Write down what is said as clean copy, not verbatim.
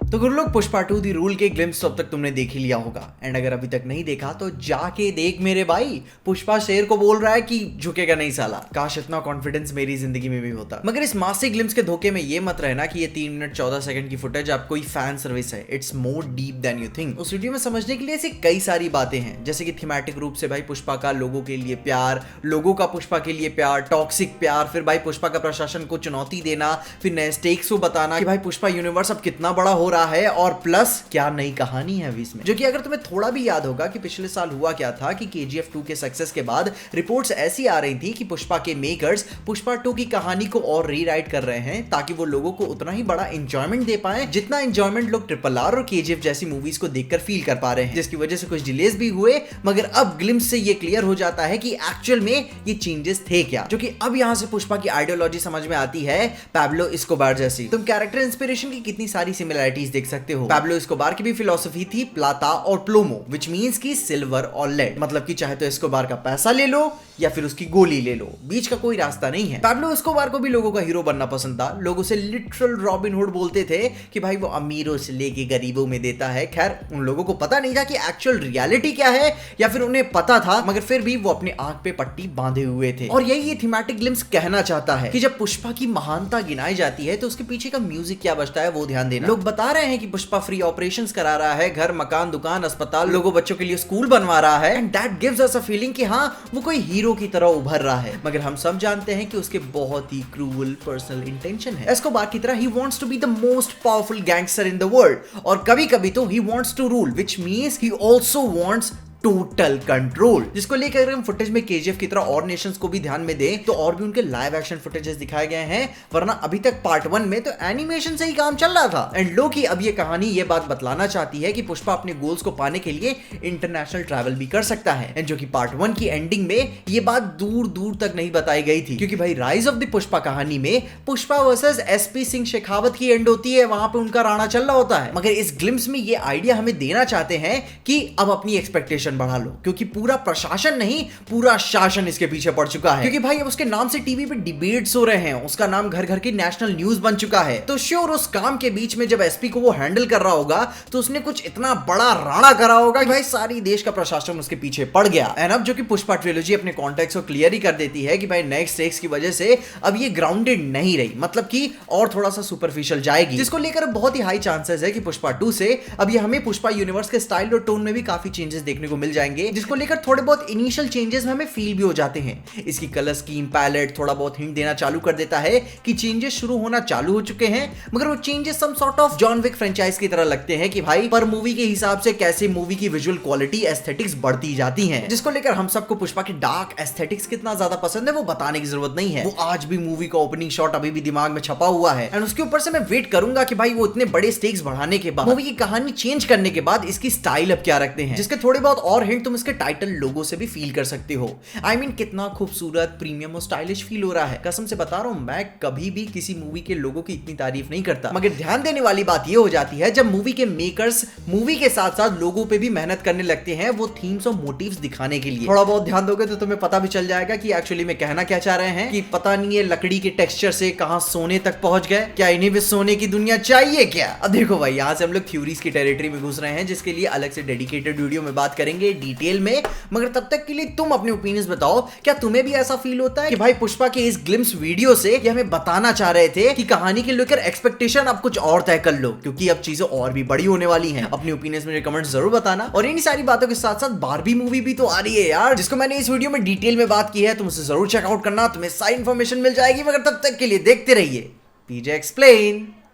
तो गुरु लोग, पुष्पा 2 दी रूल के ग्लिम्स तो अब तक तुमने देख ही लिया होगा। एंड अगर अभी तक नहीं देखा तो जाके देख मेरे भाई। पुष्पा शेर को बोल रहा है कि झुकेगा नहीं साला। काश इतना कॉन्फिडेंस मेरी जिंदगी में भी होता। मगर इस मासिक ग्लिम्स के धोखे में ये मत रहना कि ये 3 मिनट 14 सेकंड की फुटेज आप कोई फैन सर्विस है। It's more deep than you think. उस वीडियो में समझने के लिए ऐसी कई सारी बातें हैं, जैसे कि थीमेटिक रूप से भाई पुष्पा का लोगों के लिए प्यार, लोगों का पुष्पा के लिए प्यार, टॉक्सिक प्यार, फिर भाई पुष्पा का प्रशासन को चुनौती देना, फिर नए स्टेक्स को बताना कि भाई पुष्पा यूनिवर्स अब कितना बड़ा हो रहा है, और प्लस क्या नई कहानी है अभी इसमें। जो कि अगर तुम्हें थोड़ा भी याद होगा कि पिछले साल हुआ क्या था कि KGF 2 के सक्सेस के बाद रिपोर्ट्स ऐसी आ रही थी कि पुष्पा के मेकर्स पुष्पा 2 की कहानी को और रीराइट कर रहे हैं ताकि वो लोगों को उतना ही बड़ा एंजॉयमेंट दे पाए जितना एंजॉयमेंट लोग RRR और KGF जैसी मूवीज को देखकर फील कर पा रहे हैं, जिसकी वजह से कुछ डिलेज भी हुए। मगर अब ग्लिम्स से ये क्लियर हो जाता है कि एक्चुअल में ये चेंजेस थे क्या, जो कि अब यहां से पुष्पा की आइडियोलॉजी समझ में आती है। पैब्लो एस्कोबार जैसी तुम कैरेक्टर इंस्पिरेशन की कितनी सारी सिमिलरिटीज देख सकते हो। पैब्लो एस्कोबार की भी फिलॉसफी थी प्लाता और प्लोमो, विच मींस की सिल्वर और लेड। मतलब कि चाहे तो एस्कोबार का पैसा ले लो या फिर उसकी गोली ले लो, बीच का कोई रास्ता नहीं है। पैब्लो एस्कोबार को भी लोगों का हीरो बनना पसंद था। लोग उसे लिटरल रॉबिन हुड बोलते थे कि भाई वो अमीरों से लेके गरीबों में देता है। खैर उन लोगों को पता नहीं था कि एक्चुअल रियलिटी क्या है, या फिर उन्हें पता था मगर फिर भी वो अपने आंख पे पट्टी बांधे हुए थे। और यही ये थीमेटिक ग्लिम्स कहना चाहता है कि जब पुष्पा की महानता गिनाई जाती है तो उसके पीछे का म्यूजिक क्या बजता है वो ध्यान देना। लोग बता रहे हैं कि पुष्पा फ्री ऑपरेशंस करा रहा है, घर मकान दुकान अस्पताल, लोगों बच्चों के लिए स्कूल बनवा रहा है, and that gives us a feeling कि हाँ वो कोई हीरो की तरह उभर रहा है। मगर हम सब जानते हैं कि उसके बहुत ही क्रूअल पर्सनल इंटेंशन है। एस्कोबार की तरह ही wants to be the most powerful gangster in the world, और कभी कभी तो he wants to rule, which means he also wants total control. जिसको लेकर अगर हम फुटेज में KGF की तरह और नेशंस को भी ध्यान में दें तो और भी उनके लाइव एक्शन फुटेजेस दिखाए गए हैं, वरना अभी तक पार्ट 1 में तो एनिमेशन से ही काम चल रहा था। एंड लो की अब ये कहानी ये बात बतलाना चाहती है कि पुष्पा अपने गोल्स को पाने के लिए इंटरनेशनल ट्रैवल भी कर सकता है। एंड जो कि पार्ट 1 की एंडिंग में ये बात दूर दूर तक नहीं बताई गई थी, क्योंकि भाई राइज ऑफ द पुष्पा कहानी में पुष्पा वर्सेस SP सिंह शेखावत की एंड होती है, वहां पे उनका राणा चल रहा होता है। मगर इस ग्लिम्स में ये आइडिया हमें देना चाहते हैं कि अब अपनी एक्सपेक्टेशन बढ़ा लो, क्योंकि पूरा प्रशासन नहीं पूरा शासन इसके पीछे पड़ चुका है। क्योंकि भाई अब उसके नाम से टीवी पे डिबेट्स हो रहे हैं, उसका नाम घर घर की नेशनल न्यूज बन चुका है। तो श्योर उस काम के बीच में जब SP को वो हैंडल कर रहा होगा तो उसने कुछ इतना बड़ा राणा करा होगा कि भाई सारी देश का प्रशासन उसके पीछे पड़ गया। एंड अब जो कि पुष्पा ट्रिलॉजी अपने कॉन्टेक्स्ट को क्लियर ही कर देती है कि भाई नेक्स्ट स्टेक्स की वजह से अब ये ग्राउंडेड नहीं रही, मतलब कि और थोड़ा सा सुपरफिशियल जाएगी, जिसको लेकर बहुत ही हाई चांसेस है कि पुष्पा 2 से अब ये हमें पुष्पा यूनिवर्स के स्टाइल और टोन में भी काफी चेंजेस देखने को मिल जाएंगे, जिसको लेकर थोड़े बहुत इनिशियल चेंजेस में हमें फील भी हो जाते हैं। इसकी कलर स्कीम पैलेट थोड़ा बहुत हिंट देना चालू कर देता है कि चेंजेस शुरू होना चालू हो चुके हैं। मगर वो changes some sort of John Wick franchise की तरह लगते हैं कि भाई पर मूवी के हिसाब से कैसे मूवी की विजुअल क्वालिटी एस्थेटिक्स बढ़ती जाती हैं, जिसको लेकर हम सबको पुष्पा की डार्क एस्थेटिक्स कितना ज्यादा पसंद है वो बताने की जरूरत नहीं है। वो आज भी मूवी का ओपनिंग शॉट अभी भी दिमाग में छपा हुआ है। एंड उसके ऊपर से मैं वेट करूंगा कि भाई वो इतने बड़े स्टेक्स बढ़ाने के बाद, मूवी की कहानी चेंज करने के बाद इसकी स्टाइल अब क्या रखते हैं, जिसके थोड़े बहुत और हिंट तुम इसके टाइटल लोगो से भी फील कर सकते हो। आई मीन कितना खूबसूरत प्रीमियम और स्टाइलिश फील हो रहा है। कसम से बता रहा हूं, मैं कभी भी किसी मूवी के लोगों की इतनी तारीफ नहीं करता। मगर ध्यान देने वाली बात यह हो जाती है जब मूवी के मेकर्स मूवी के साथ साथ लोगों पे भी मेहनत करने लगते हैं वो थीम्स और मोटिव्स दिखाने के लिए। थोड़ा बहुत ध्यान दोगे तो तुम्हें पता भी चल जाएगा कि एक्चुअली में कहना क्या चाह रहे हैं, कि पता नहीं ये लकड़ी के टेक्सचर से कहां सोने तक पहुंच गए, क्या इन्हें भी सोने की दुनिया चाहिए क्या। अब देखो भाई, यहां से हम लोग थ्योरीज की टेरिटरी में घुस रहे हैं, जिसके लिए अलग से डेडिकेटेड वीडियो में बात करेंगे डिटेल में। मगर तब तक के लिए तुम अपने ओपिनियंस बताओ, क्या तुम्हें भी ऐसा फील होता है कि भाई पुष्पा के इस ग्लिम्स वीडियो से ये हमें बताना चाह रहे थे कि कहानी के लेकर एक्सपेक्टेशन अब कुछ और तय कर लो, क्योंकि अब चीजें और भी बड़ी होने वाली हैं। अपने ओपिनियंस में कमेंट्स जरूर बताना। और इन्हीं सारी बातों के साथ साथ बारबी मूवी भी तो आ रही है यार, जिसको मैंने इस वीडियो में डिटेल में बात की है, तुम उसे जरूर चेकआउट करना, तुम्हें सारी इंफॉर्मेशन मिल जाएगी। मगर तब तक के लिए देखते रहिए PJ एक्सप्लेन।